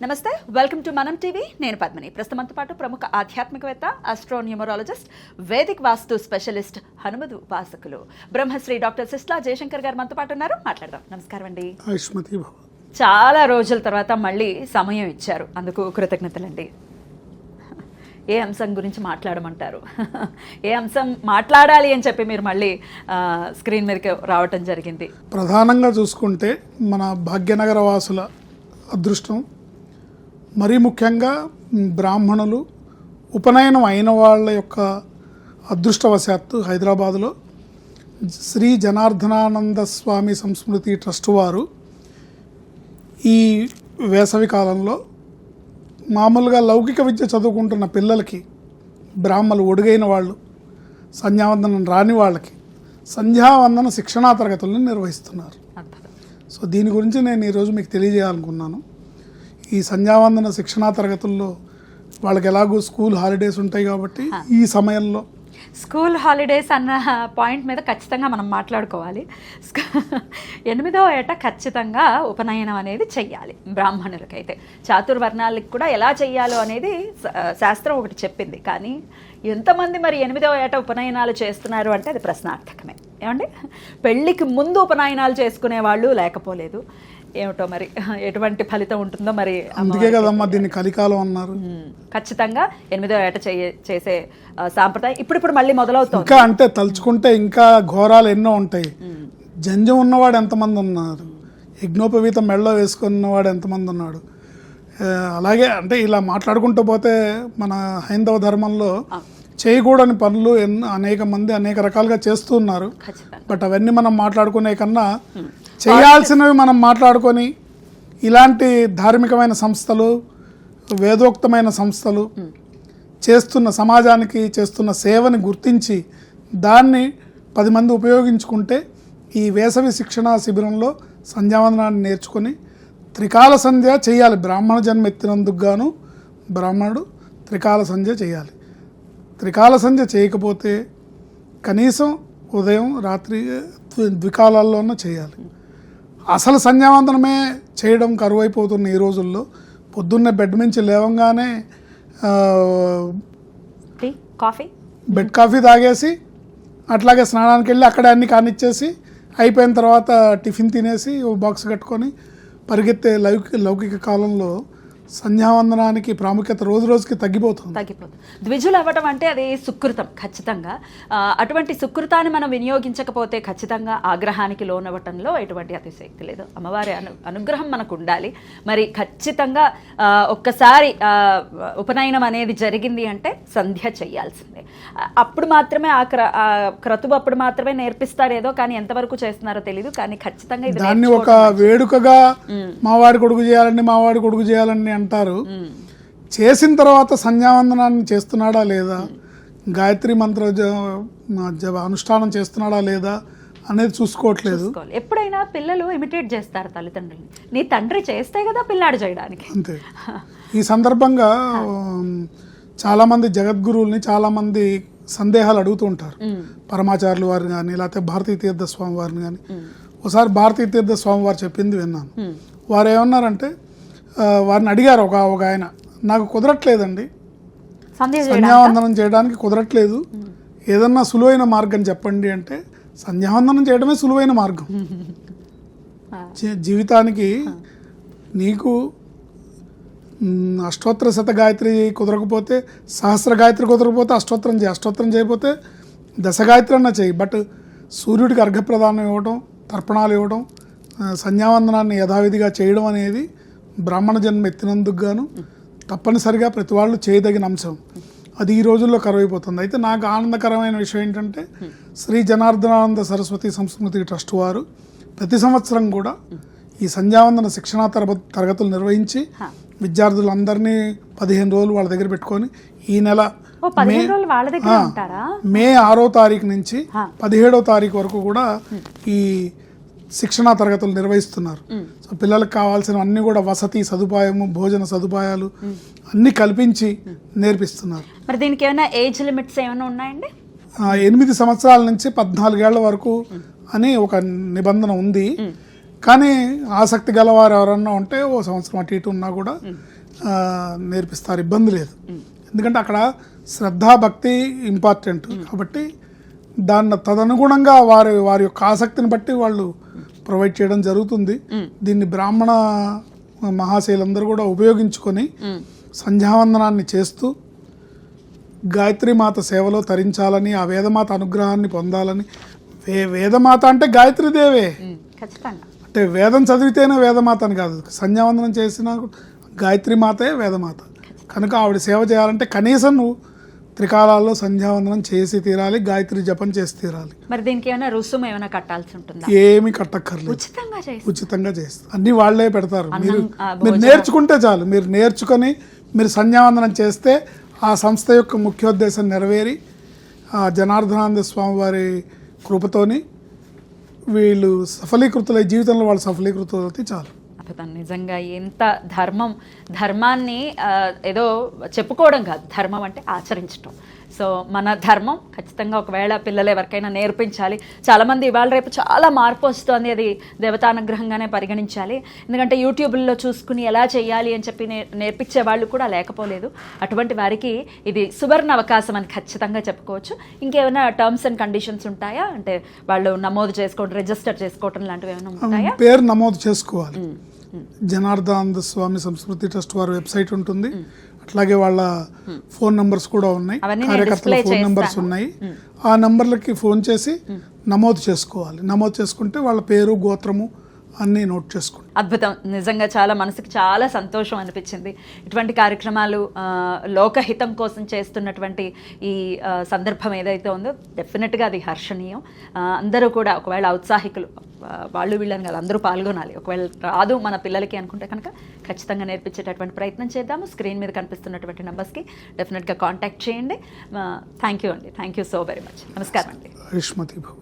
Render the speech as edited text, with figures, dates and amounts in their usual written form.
నమస్తే, welcome to మనం TV. నేను పద్మిని. ప్రస్తుతంతో పాటు ప్రముఖ ఆధ్యాత్మికవేత్త, ఆస్ట్రోన్యూమరాలజిస్ట్, వేదిక్ వాస్తు స్పెషలిస్ట్, హనుమదు ఉపాసకులు బ్రహ్మశ్రీ డాక్టర్ సిస్లా జయశంకర్ గారు మనతో పాటు ఉన్నారు. మాట్లాడదాం. నమస్కారం అండి. చాలా రోజుల తర్వాత మళ్ళీ సమయం ఇచ్చారు, అందుకు కృతజ్ఞతలండి. ఏ అంశం గురించి మాట్లాడమంటారు? ఏ అంశం మాట్లాడాలి అని చెప్పి మీరు మళ్ళీ స్క్రీన్ మీదకి రావటం జరిగింది? ప్రధానంగా చూసుకుంటే మన భాగ్యనగర వాసుల అదృష్టం, మరీ ముఖ్యంగా బ్రాహ్మణులు ఉపనయనం అయిన వాళ్ళ యొక్క అదృష్టవశాత్తు హైదరాబాదులో శ్రీ జనార్దనానంద స్వామి సంస్మృతి ట్రస్ట్ వారు ఈ వేసవి కాలంలో మామూలుగా లౌకిక విద్య చదువుకుంటున్న పిల్లలకి, బ్రాహ్మలు ఒడుగైన వాళ్ళు, సంధ్యావందనం రాని వాళ్ళకి సంధ్యావందన శిక్షణా తరగతులను నిర్వహిస్తున్నారు. సో దీని గురించి నేను ఈరోజు మీకు తెలియజేయాలనుకున్నాను. ఈ సంధ్యావందన శిక్షణా తరగతుల్లో వాళ్ళకి ఎలాగో స్కూల్ హాలిడేస్ ఉంటాయి కాబట్టి ఈ సమయంలో స్కూల్ హాలిడేస్ అన్న పాయింట్ మీద ఖచ్చితంగా మనం మాట్లాడుకోవాలి. 8వ ఏట ఖచ్చితంగా ఉపనయనం అనేది చెయ్యాలి బ్రాహ్మణులకైతే. చాతుర్వర్ణాలకు కూడా ఎలా చెయ్యాలో అనేది శాస్త్రం ఒకటి చెప్పింది. కానీ ఎంతమంది మరి 8వ ఏట ఉపనయనాలు చేస్తున్నారు అంటే అది ప్రశ్నార్థకమే. ఏమండి, పెళ్ళికి ముందు ఉపనయనాలు చేసుకునే వాళ్ళు లేకపోలేదు. ఏమిటో మరి ఎటువంటి ఫలితం ఉంటుందో మరి. అందుకే కదమ్మా దీన్ని కలికాలం అన్నారు. ఖచ్చితంగా 8వ ఏట చేసే సాంప్రదాయం ఇప్పుడు మళ్ళీ మొదలవుతుంది. ఇంకా అంటే తలుచుకుంటే ఇంకా ఘోరాలు ఎన్నో ఉంటాయి. జంజం ఉన్నవాడు ఎంతమంది ఉన్నారు, యజ్ఞోపవీతం మెడలో వేసుకున్నవాడు ఎంతమంది ఉన్నాడు. అలాగే అంటే ఇలా మాట్లాడుకుంటూ పోతే మన హైందవ ధర్మంలో చేయకూడని పనులు అనేక మంది అనేక రకాలుగా చేస్తూ ఉన్నారు. బట్ అవన్నీ మనం మాట్లాడుకునే కన్నా చేయాల్సినవి మనం మాట్లాడుకొని ఇలాంటి ధార్మికమైన సంస్థలు, వేదోక్తమైన సంస్థలు చేస్తున్న సమాజానికి చేస్తున్న సేవని గుర్తించి దాన్ని 10 మంది ఉపయోగించుకుంటే ఈ వేసవి శిక్షణా శిబిరంలో సంధ్యావందనాన్ని నేర్చుకొని త్రికాల సంధ్య చేయాలి. బ్రాహ్మణ జన్మ ఎత్తినందుకు గాను బ్రాహ్మణుడు త్రికాల సంధ్య చేయాలి. త్రికాల సంధ్య చేయకపోతే కనీసం ఉదయం రాత్రి ద్వికాలాల్లోనూ చేయాలి. అసలు సంధ్యావందనమే చేయడం కరువైపోతున్న ఈ రోజుల్లో పొద్దున్నే బెడ్ నుంచి లేవంగానే బెడ్ కాఫీ తాగేసి అట్లాగే స్నానానికి వెళ్ళి అక్కడే అన్ని కానిచ్చేసి అయిపోయిన తర్వాత టిఫిన్ తినేసి ఓ బాక్స్ కట్టుకొని పరిగెత్తే లౌకిక కాలంలో సంధ్యావందనానికి ప్రాముఖ్యత రోజు రోజుకి తగ్గిపోతుంది. ద్విజులు అవ్వటం అంటే అది సుకృతం ఖచ్చితంగా. అటువంటి సుకృతాన్ని మనం వినియోగించకపోతే ఖచ్చితంగా ఆగ్రహానికి లోనవ్వటంలో ఎటువంటి అతిశక్తి లేదు. అమ్మవారి అనుగ్రహం మనకు ఉండాలి. మరి ఖచ్చితంగా ఒక్కసారి ఉపనయనం అనేది జరిగింది అంటే సంధ్య చేయాల్సిందే. అప్పుడు మాత్రమే ఆ క్రతువు అప్పుడు మాత్రమే నేర్పిస్తారేదో, కానీ ఎంతవరకు చేస్తున్నారో తెలియదు. కానీ ఖచ్చితంగా దాన్ని ఒక వేడుకగా మావాడి కొడుకు చేయాలని అంటారు. చేసిన తర్వాత సంధ్యావందనాన్ని చేస్తున్నాడా లేదా, గాయత్రి మంత్ర అనుష్ఠానం చేస్తున్నాడా లేదా అనేది చూసుకోవట్లేదు. ఎప్పుడైనా పిల్లలు ఇమిటేట్ చేస్తారు తల్లిదండ్రులని. నీ తండ్రి చేస్తే కదా పిల్లాడు చేయడానికి. అంతే. ఈ సందర్భంగా చాలామంది జగద్గురువుల్ని చాలామంది సందేహాలు అడుగుతూ ఉంటారు. పరమాచార్యులు వారిని కానీ లేకపోతే భారతీ తీర్థ స్వామి వారిని కానీ. ఒకసారి భారతీ తీర్థ స్వామి వారు చెప్పింది విన్నాను. వారు ఏమన్నారంటే, వారిని అడిగారు ఒక ఆయన, నాకు కుదరట్లేదండి, సంధ్యావందనం చేయడానికి కుదరట్లేదు, ఏదన్నా సులువైన మార్గం చెప్పండి అంటే, సంధ్యావందనం చేయడమే సులువైన మార్గం. జీవితానికి నీకు అష్టోత్తర శత గాయత్రి కుదరకపోతే, సహస్ర గాయత్రి కుదరకపోతే అష్టోత్తరం చేయి, అష్టోత్తరం చేయకపోతే దశ గాయత్రి అన్నా చేయి. బట్ సూర్యుడికి అర్ఘ్యప్రదానం ఇవ్వడం, తర్పణాలు ఇవ్వడం, సంధ్యావందనాన్ని యథావిధిగా చేయడం అనేది బ్రాహ్మణ జన్మ ఎత్తినందుకు గాను తప్పనిసరిగా ప్రతి వాళ్ళు చేయదగిన అంశం. అది ఈ రోజుల్లో కరువైపోతుంది. అయితే నాకు ఆనందకరమైన విషయం ఏంటంటే, శ్రీ జనార్దనానంద సరస్వతి సంస్మృతి ట్రస్ట్ వారు ప్రతి సంవత్సరం కూడా ఈ సంధ్యావందన శిక్షణా తరగతులు నిర్వహించి విద్యార్థులందరినీ 15 రోజులు వాళ్ళ దగ్గర పెట్టుకొని ఈ నెల మే 6వ తారీఖు నుంచి 17వ తారీఖు వరకు కూడా ఈ శిక్షణా తరగతులు నిర్వహిస్తున్నారు. సో పిల్లలకు కావాల్సిన అన్ని కూడా వసతి సదుపాయము, భోజన సదుపాయాలు అన్ని కల్పించి నేర్పిస్తున్నారు. మరి దీనికి ఏమైనా ఏజ్ లిమిట్స్ ఏమైనా ఉన్నాయండి? 8 సంవత్సరాల నుంచి 14 ఏళ్ల వరకు అని ఒక నిబంధన ఉంది. కానీ ఆసక్తి గలవారు ఎవరన్నా ఉంటే ఓ సంవత్సరం అటు ఇటు ఉన్నా కూడా నేర్పిస్తారు, ఇబ్బంది లేదు. ఎందుకంటే అక్కడ శ్రద్ధాభక్తి ఇంపార్టెంట్ కాబట్టి దాన్ని తదనుగుణంగా వారి యొక్క ఆసక్తిని బట్టి వాళ్ళు ప్రొవైడ్ చేయడం జరుగుతుంది. దీన్ని బ్రాహ్మణ మహాశైలందరూ కూడా ఉపయోగించుకొని సంధ్యావందనాన్ని చేస్తూ గాయత్రీమాత సేవలో తరించాలని, ఆ వేదమాత అనుగ్రహాన్ని పొందాలని. వేదమాత అంటే గాయత్రీదేవే, ఖచ్చితంగా. అంటే వేదం చదివితేనే వేదమాత అని కాదు, సంధ్యావందనం చేసినా గాయత్రీమాతే వేదమాత కనుక ఆవిడ సేవ చేయాలంటే కనీసం నువ్వు త్రికాలాల్లో సంధ్యావందనం చేసి తీరాలి, గాయత్రి జపం చేసి తీరాలి. మరి దీనికి ఏమైనా రుసుము ఏమైనా కట్టాల్సి ఉంటుందా? ఏమి కట్టక్కర్లేదు, ఉచితంగా చేస్తారు, అన్ని వాళ్లే పెడతారు. మీరు నేర్చుకుంటే చాలు, మీరు నేర్చుకొని మీరు సంధ్యావందనం చేస్తే ఆ సంస్థ యొక్క ముఖ్యోద్దేశం నెరవేరి ఆ జనార్దనానంద స్వామి వారి కృపతోని వీళ్ళు సఫలీకృతులై జీవితంలో వాళ్ళు సఫలీకృతులైతే చాలు. అద్భుతం. నిజంగా ఎంత ధర్మాన్ని ఏదో చెప్పుకోవడం కాదు, ధర్మం అంటే ఆచరించటం. సో మన ధర్మం ఖచ్చితంగా ఒకవేళ పిల్లలు ఎవరికైనా నేర్పించాలి. చాలామంది ఇవాళ రేపు చాలా మార్పు వస్తుంది, అది దేవతానుగ్రహంగానే పరిగణించాలి. ఎందుకంటే యూట్యూబ్లో చూసుకుని ఎలా చేయాలి అని చెప్పి నేర్పించే వాళ్ళు కూడా లేకపోలేదు. అటువంటి వారికి ఇది సువర్ణ అవకాశం అని ఖచ్చితంగా చెప్పుకోవచ్చు. ఇంకేమైనా టర్మ్స్ అండ్ కండిషన్స్ ఉంటాయా? అంటే వాళ్ళు నమోదు చేసుకోవడం, రిజిస్టర్ చేసుకోవడం లాంటివి ఏమైనా ఉంటాయా? పేరు నమోదు చేసుకోవాలి. జనార్దనానంద స్వామి సంస్కృతి ట్రస్ట్ వారి వెబ్సైట్ ఉంటుంది, అట్లాగే వాళ్ళ ఫోన్ నంబర్స్ కూడా ఉన్నాయి, కార్యకర్తల ఫోన్ నంబర్స్ ఉన్నాయి. ఆ నంబర్లకి ఫోన్ చేసి నమోదు చేసుకోవాలి. నమోదు చేసుకుంటే వాళ్ళ పేరు గోత్రము అన్నీ నోట్ చేసుకోండి. అద్భుతం. నిజంగా చాలా మనసుకి చాలా సంతోషం అనిపించింది. ఇటువంటి కార్యక్రమాలు లోకహితం కోసం చేస్తున్నటువంటి ఈ సందర్భం ఏదైతే ఉందో డెఫినెట్గా అది హర్షణీయం. అందరూ కూడా ఒకవేళ ఔత్సాహికులు, వాళ్ళు వీళ్ళని కాదు, అందరూ పాల్గొనాలి. ఒకవేళ రాదు మన పిల్లలకి అనుకుంటే కనుక ఖచ్చితంగా నేర్పించేటటువంటి ప్రయత్నం చేద్దాము. స్క్రీన్ మీద కనిపిస్తున్నటువంటి నెంబర్స్కి డెఫినెట్గా కాంటాక్ట్ చేయండి. థ్యాంక్ యూ అండి, thank you so very much. నమస్కారం అండి. యుష్మతి భవ.